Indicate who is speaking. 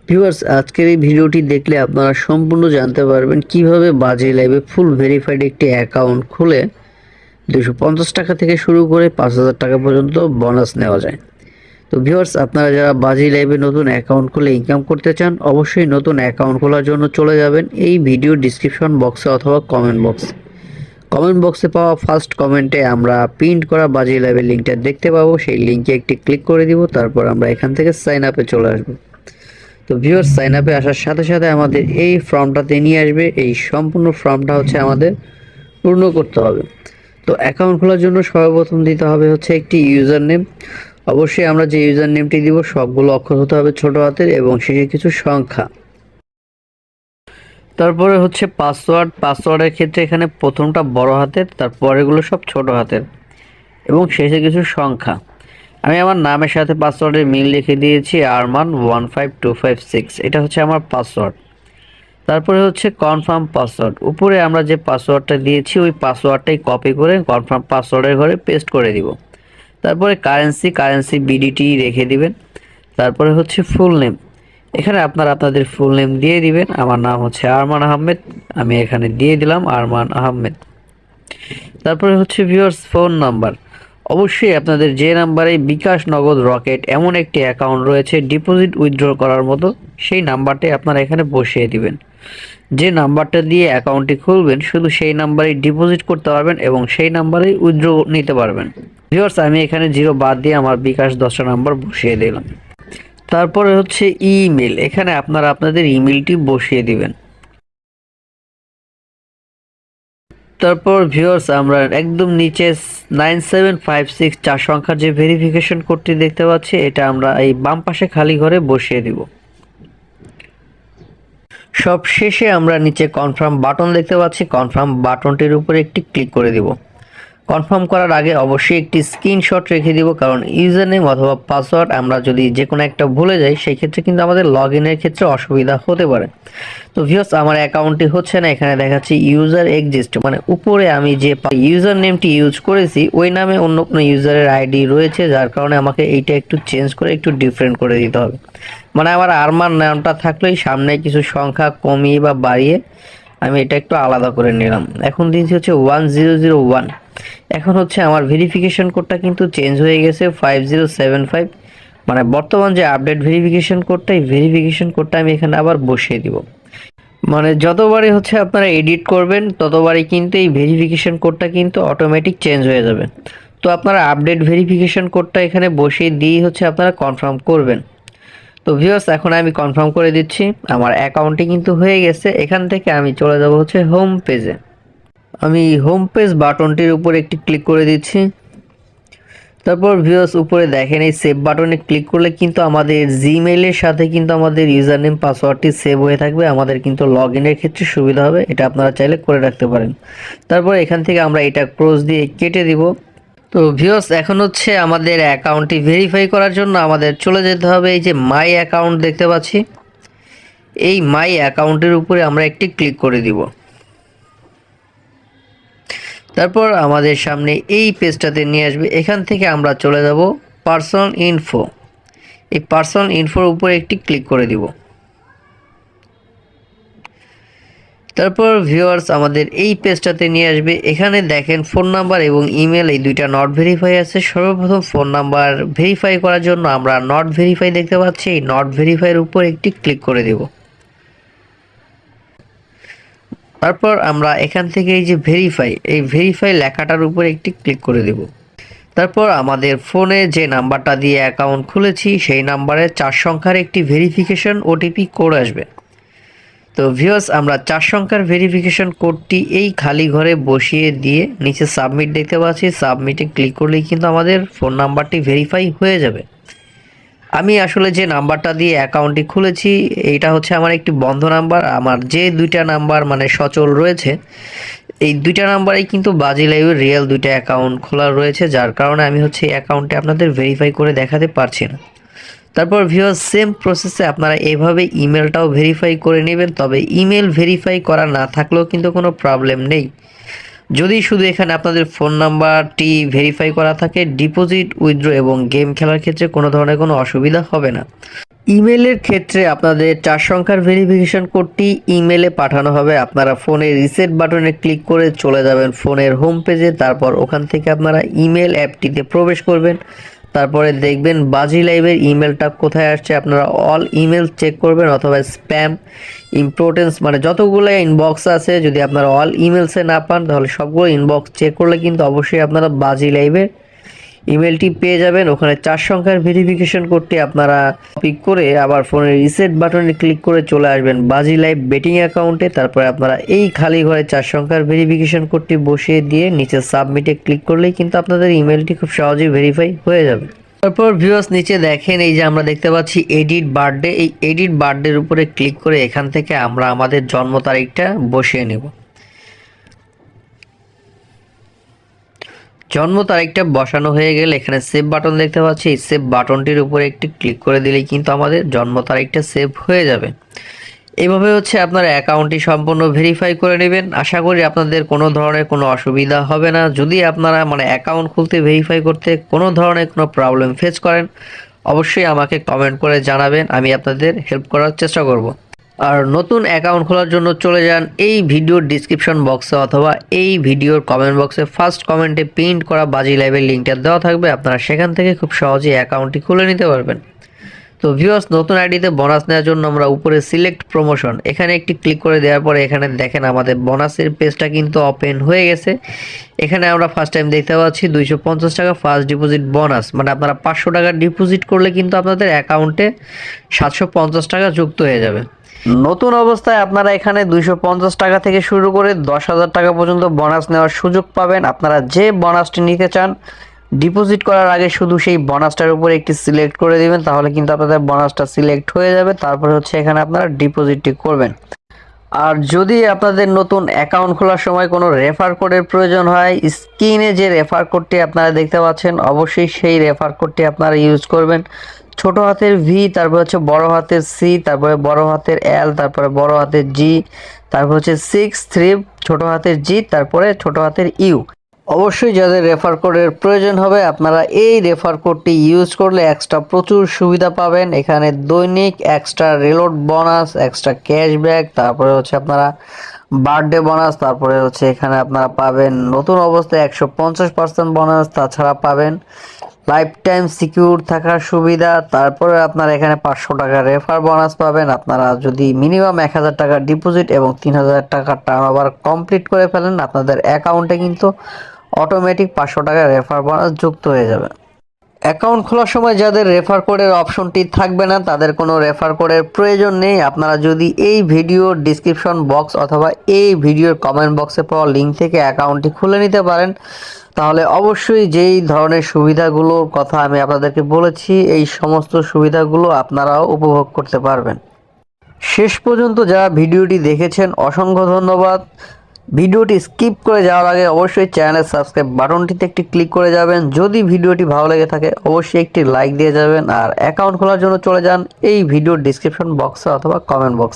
Speaker 1: Viewers, আজকের এই ভিডিওটি দেখলে আপনারা সম্পূর্ণ জানতে পারবেন কিভাবে বাজি লাইভে ফুল ভেরিফাইড একটি অ্যাকাউন্ট খুলে 250 টাকা থেকে শুরু করে 5,000 টাকা পর্যন্ত বোনাস নেওয়া যায়। তো ভিউয়ার্স, আপনারা যারা বাজি লাইভে নতুন অ্যাকাউন্ট খুলে ইনকাম করতে চান, অবশ্যই নতুন অ্যাকাউন্ট খোলার জন্য চলে যাবেন এই ভিডিও ডিসক্রিপশন বক্সে অথবা কমেন্ট বক্সে। কমেন্ট বক্সে পাওয়া ফার্স্ট কমেন্টে আমরা প্রিন্ট করা বাজি লাইভের লিঙ্কটা দেখতে পাবো। সেই লিঙ্কে একটি ক্লিক করে দিব, তারপর আমরা এখান থেকে সাইন আপে চলে আসবো। তো ভিউয়ার্স, সাইন আপে আসার সাথে সাথে আমাদের এই ফর্মটাতে নিয়ে আসবে। এই সম্পূর্ণ ফর্মটা হচ্ছে আমাদের পূর্ণ করতে হবে। তো অ্যাকাউন্ট খোলার জন্য সর্বপ্রথম দিতে হবে হচ্ছে একটি ইউজার নেম। অবশ্যই আমরা যে ইউজার নেমটি দিব সবগুলো অক্ষর হতে হবে ছোট হাতের এবং শেষে কিছু সংখ্যা। তারপরে হচ্ছে পাসওয়ার্ড। পাসওয়ার্ডের ক্ষেত্রে এখানে প্রথমটা বড় হাতের, তারপরেগুলো সব ছোট হাতের এবং শেষে কিছু সংখ্যা। আমি আমার নামের সাথে পাসওয়ার্ডের মিল লিখে দিয়েছি arman15256। এটা হচ্ছে আমার পাসওয়ার্ড। তারপরে হচ্ছে কনফার্ম পাসওয়ার্ড। উপরে আমরা যে পাসওয়ার্ডটা দিয়েছি ওই পাসওয়ার্ডটাই কপি করে কনফার্ম পাসওয়ার্ডের ঘরে পেস্ট করে দিব। তারপরে কারেন্সি বিডিটি রেখে দিবেন। তারপরে হচ্ছে ফুল নেম। এখানে আপনারা আপনাদের ফুল নেম দিয়ে দিবেন। আমার নাম হচ্ছে আরমান আহমেদ, আমি এখানে দিয়ে দিলাম আরমান আহমেদ। তারপরে হচ্ছে ভিউয়ার্স ফোন নাম্বার। অবশ্যই আপনাদের যে নাম্বারে বিকাশ, নগদ, রকেট এমন একটি অ্যাকাউন্ট রয়েছে ডিপোজিট উইথড্র করার মতো, সেই নাম্বারটি আপনারা এখানে বসিয়ে দিবেন। যে নাম্বারটা দিয়ে অ্যাকাউন্টটি খুলবেন শুধু সেই নাম্বারেই ডিপোজিট করতে পারবেন এবং সেই নাম্বারেই উইথড্র নিতে পারবেন। ভিউয়ার্স, আমি এখানে 0 বাদ দিয়ে আমার বিকাশ 10টা নাম্বার বসিয়ে দিলাম। তারপরে হচ্ছে ইমেল। এখানে আপনারা আপনাদের ইমেলটি বসিয়ে দিবেন। তারপর ভিউয়ার্স, আমরা একদম নিচে 9756 4 সংখ্যার যে ভেরিফিকেশন কোডটি দেখতে পাচ্ছি, এটা আমরা এই বাম পাশে খালি ঘরে বসিয়ে দিব। সব শেষে আমরা নিচে কনফার্ম বাটন দেখতে পাচ্ছি, কনফার্ম বাটনটির উপরে একটি ক্লিক করে দিব। কনফার্ম করার আগে অবশ্যই একটি স্ক্রিনশট রেখে দিব, কারণ ইউজার নেম অথবা পাসওয়ার্ড আমরা যদি যে কোনো একটা ভুলে যাই সেই ক্ষেত্রে কিন্তু আমাদের লগ ইনের ক্ষেত্রে অসুবিধা হতে পারে। তো ভিউয়ার্স, আমার অ্যাকাউন্টটি হচ্ছে না, এখানে দেখাচ্ছি ইউজার এক্সিস্ট, মানে উপরে আমি যে ইউজার নেমটি ইউজ করেছি ওই নামে অন্য কোনো ইউজারের আইডি রয়েছে, যার কারণে আমাকে এইটা একটু চেঞ্জ করে একটু ডিফারেন্ট করে দিতে হবে। মানে আমার আরমান নামটা থাকলেই সামনে কিছু সংখ্যা কমিয়ে বা বাড়িয়ে আমি এটা একটু আলাদা করে নিলাম। এখন দিয়েছি হচ্ছে 1001। এখন হচ্ছে আমার ভেরিফিকেশন কোডটা কিন্তু চেঞ্জ হয়ে গেছে 5075। মানে বর্তমান যে আপডেট ভেরিফিকেশন কোডটা, এই ভেরিফিকেশন কোডটা আমি এখানে আবার বসিয়ে দিব। মানে যতবারই হচ্ছে আপনারা এডিট করবেন ততবারই কিন্তু এই ভেরিফিকেশন কোডটা কিন্তু অটোমেটিক চেঞ্জ হয়ে যাবে। তো আপনারা আপডেট ভেরিফিকেশন কোডটা এখানে বসিয়ে দিয়ে হচ্ছে আপনারা কনফার্ম করবেন। তো ভিউয়ার্স, এখন আমি কনফার্ম করে দিচ্ছি আমার অ্যাকাউন্টটি কিন্তু হয়ে গেছে। এখান থেকে আমি চলে যাব হচ্ছে হোম পেজে। আমি হোম পেজ বাটনটির উপর একটি ক্লিক করে দিচ্ছি। তারপর ভিউয়ার্স, উপরে দেখেন এই সেভ বাটনে ক্লিক করলে কিন্তু আমাদের জিমেইলের সাথে কিন্তু আমাদের ইউজার নেম পাসওয়ার্ডটি সেভ হয়ে থাকবে। আমাদের কিন্তু লগ ইনের ক্ষেত্রে সুবিধা হবে, এটা আপনারা চাইলে করে রাখতে পারেন। তারপর এখান থেকে আমরা এটা ক্লোজ দিয়ে কেটে দিব। তো ভিউয়ার্স, এখন হচ্ছে আমাদের অ্যাকাউন্টটি ভেরিফাই করার জন্য আমাদের চলে যেতে হবে এই যে মাই অ্যাকাউন্ট দেখতে পাচ্ছি, এই মাই অ্যাকাউন্টের উপরে আমরা একটি ক্লিক করে দিব। তারপর আমাদের সামনে এই পেজটাতে নিয়ে আসবে। এখান থেকে আমরা চলে যাব পার্সোনাল ইনফো। এই পার্সোনাল ইনফোর উপরে একটি ক্লিক করে দিব। তারপর ভিউয়ার্স, আমাদের এই পেজটাতে নিয়ে আসবে। এখানে দেখেন ফোন নাম্বার এবং ইমেল এই দুইটা নট ভেরিফাই আছে। সর্বপ্রথম ফোন নাম্বার ভেরিফাই করার জন্য আমরা নট ভেরিফাই দেখতে পাচ্ছি, এই নট ভেরিফাইয়ের উপর একটি ক্লিক করে দেব। তারপর আমরা এখান থেকে এই যে ভেরিফাই, এই ভেরিফাই লেখাটার উপর একটি ক্লিক করে দেব। তারপর আমাদের ফোনে যে নাম্বারটা দিয়ে অ্যাকাউন্ট খুলেছি সেই নাম্বারে 4 সংখ্যার একটি ভেরিফিকেশন ওটিপি কোড আসবে। তো ভিউয়ার্স, আমরা 4 সংখ্যার ভেরিফিকেশন কোডটি এই খালি ঘরে বসিয়ে দিয়ে নিচে সাবমিট দেখতে পাচ্ছি, সাবমিটে ক্লিক করলেই কিন্তু আমাদের ফোন নাম্বারটি ভেরিফাই হয়ে যাবে। আমি আসলে যে নাম্বারটা দিয়ে অ্যাকাউন্টটি খুলেছি এইটা হচ্ছে আমার একটি বন্ধ নাম্বার। আমার যে দুইটা নাম্বার মানে সচল রয়েছে এই দুইটা নাম্বারেই কিন্তু বাজি লাইভের রিয়েল দুইটা অ্যাকাউন্ট খোলা রয়েছে, যার কারণে আমি হচ্ছে এই অ্যাকাউন্টে আপনাদের ভেরিফাই করে দেখাতে পারছি না। তারপর ভিউয়ার্স, সেম প্রসেসে আপনারা এভাবে ইমেলটাও ভেরিফাই করে নেবেন। তবে ইমেল ভেরিফাই করা না থাকলেও কিন্তু কোনো প্রবলেম নেই, যদি শুধু এখানে আপনাদের ফোন নাম্বারটি ভেরিফাই করা থাকে ডিপোজিট, উইথড্র এবং গেম খেলার ক্ষেত্রে কোনো ধরনের কোনো অসুবিধা হবে না। ইমেলের ক্ষেত্রে আপনাদের 4 সংখ্যার ভেরিফিকেশন কোডটি ইমেলে পাঠানো হবে। আপনারা ফোনে রিসেট বাটনে ক্লিক করে চলে যাবেন ফোনের হোম পেজে, তারপর ওখান থেকে আপনারা ইমেল অ্যাপটিতে প্রবেশ করবেন। তারপরে দেখবেন বাজি লাইভের ইমেলটা কোথায় আসছে, আপনারা অল ইমেল চেক করবেন অথবা স্প্যাম ইম্পর্টেন্স মানে যতগুলো ইনবক্স আছে যদি আপনারা অল ইমেলসে না পান তাহলে সবগুলো ইনবক্স চেক করলে কিন্তু অবশ্যই আপনারা বাজি লাইভের ইমেলটি পেয়ে যাবেন। ওখানে 4 সংখ্যার ভেরিফিকেশন কোডটি আপনারা ক্লিক করে আবার ফোনের রিসেট বাটনে ক্লিক করে চলে আসবেন বাজি লাইভ বেটিং অ্যাকাউন্টে। তারপরে আপনারা এই খালি ঘরে 4 সংখ্যার ভেরিফিকেশন কোডটি বসিয়ে দিয়ে নিচে সাবমিটে ক্লিক করলেই কিন্তু আপনাদের ইমেলটি খুব সহজেই ভেরিফাই হয়ে যাবে। তারপর ভিউয়ার্স নিচে দেখেন এই যে আমরা দেখতে পাচ্ছি এডিট বার্থডে, এই এডিট বার্থডের উপরে ক্লিক করে এখান থেকে আমরা আমাদের জন্ম তারিখটা বসিয়ে নেব। জন্ম তারিখটা বসানো হয়ে গেলে এখানে সেভ বাটন দেখতে পাচ্ছি, এই সেভ বাটনটির উপরে একটি ক্লিক করে দিলেই কিন্তু আমাদের জন্ম তারিখটা সেভ হয়ে যাবে। এইভাবে হচ্ছে আপনার অ্যাকাউন্টটি সম্পূর্ণ ভেরিফাই করে নেবেন। আশা করি আপনাদের কোনো ধরনের কোনো অসুবিধা হবে না। যদি আপনারা অ্যাকাউন্ট খুলতে ভেরিফাই করতে কোনো ধরনের কোনো প্রবলেম ফেস করেন অবশ্যই আমাকে কমেন্ট করে জানাবেন, আমি আপনাদের হেল্প করার চেষ্টা করব। আর নতুন অ্যাকাউন্ট খোলার জন্য চলে যান এই ভিডিওর ডিসক্রিপশন বক্সে অথবা এই ভিডিওর কমেন্ট বক্সে ফার্স্ট কমেন্টে প্রিন্ট করা বাজি লাইভের লিঙ্কটা দেওয়া থাকবে, আপনারা সেখান থেকে খুব সহজেই অ্যাকাউন্টটি খুলে নিতে পারবেন। তো ভিউয়ার্স নতুন আইডিতে বোনাস নেওয়ার জন্য আমরা উপরে সিলেক্ট প্রমোশন এখানে একটি ক্লিক করে দেওয়ার পরে এখানে দেখেন আমাদের বোনাসের পেজটা কিন্তু ওপেন হয়ে গেছে। এখানে আমরা ফার্স্ট টাইম দেখতে পাচ্ছি 250 টাকা ফার্স্ট ডিপোজিট বোনাস, মানে আপনারা 500 টাকা ডিপোজিট করলে কিন্তু আপনাদের অ্যাকাউন্টে 750 টাকা যুক্ত হয়ে যাবে। নতুন অবস্থায় আপনারা এখানে 250 টাকা থেকে শুরু করে 10,000 টাকা পর্যন্ত বোনাস নেওয়ার সুযোগ পাবেন। আপনারা যে বোনাসটি নিতে চান ডিপোজিট করার আগে শুধু সেই বোনাসটার উপরে একটি সিলেক্ট করে দিবেন, তাহলে কিন্তু আপনাদের বোনাসটা সিলেক্ট হয়ে যাবে। তারপরে হচ্ছে এখানে আপনারা ডিপোজিটটি করবেন। আর যদি আপনাদের নতুন অ্যাকাউন্ট খোলার সময় কোনো রেফার কোডের প্রয়োজন হয়, স্ক্রিনে যে রেফার কোডটি আপনারা দেখতে পাচ্ছেন অবশ্যই সেই রেফার কোডটি আপনারা ইউজ করবেন। ছোট হাতের ভি, তারপর হচ্ছে বড় হাতের সি, তারপরে বড় হাতের এল, তারপরে বড় হাতের জি, তারপর হচ্ছে 63 ছোট হাতের জি, তারপরে ছোট হাতের ইউ। অবশ্যই যাদের রেফার কোডের প্রয়োজন হবে আপনারা এই রেফার কোডটি ইউজ করলে এক্সট্রা প্রচুর সুবিধা পাবেন। এখানে দৈনিক extra reload bonus, extra cashback, তারপরে হচ্ছে আপনারা বার্থডে বোনাস, তারপরে হচ্ছে এখানে আপনারা পাবেন নতুন অবস্থায় 150% বোনাস, তাছাড়া পাবেন লাইফ টাইম সিকিউর থাকার সুবিধা, তারপরে আপনারা এখানে 500 টাকা রেফার বোনাস পাবেন। আপনারা যদি মিনিমাম 1000 টাকা ডিপোজিট এবং 3000 টাকা টার্নওভার কমপ্লিট করে ফেলেন আপনাদের অ্যাকাউন্টে কিন্তু অটোমেটিক 500 টাকা রেফার বোনাস যুক্ত হয়ে যাবে। অ্যাকাউন্ট খোলার সময় যাদের রেফার কোডের অপশনটি থাকবে না তাদের কোনো রেফার কোডের প্রয়োজন নেই। আপনারা যদি এই ভিডিওর ডিসক্রিপশন বক্স অথবা এই ভিডিওর কমেন্ট বক্সে পাওয়া লিঙ্ক থেকে অ্যাকাউন্টটি খুলে নিতে পারেন, তাহলে অবশ্যই যেই ধরনের সুবিধাগুলোর কথা আমি আপনাদেরকে বলেছি এই সমস্ত সুবিধাগুলো আপনারাও উপভোগ করতে পারবেন। শেষ পর্যন্ত যারা ভিডিওটি দেখেছেন অসংখ্য ধন্যবাদ। ভিডিওটি স্কিপ করে যাওয়ার আগে অবশ্যই চ্যানেলের সাবস্ক্রাইব বাটনটিতে একটি ক্লিক করে যাবেন। যদি ভিডিওটি ভালো লেগে থাকে অবশ্যই একটি লাইক দিয়ে যাবেন। আর অ্যাকাউন্ট খোলার জন্য চলে যান এই ভিডিওর ডিসক্রিপশন বক্সে অথবা কমেন্ট বক্সে।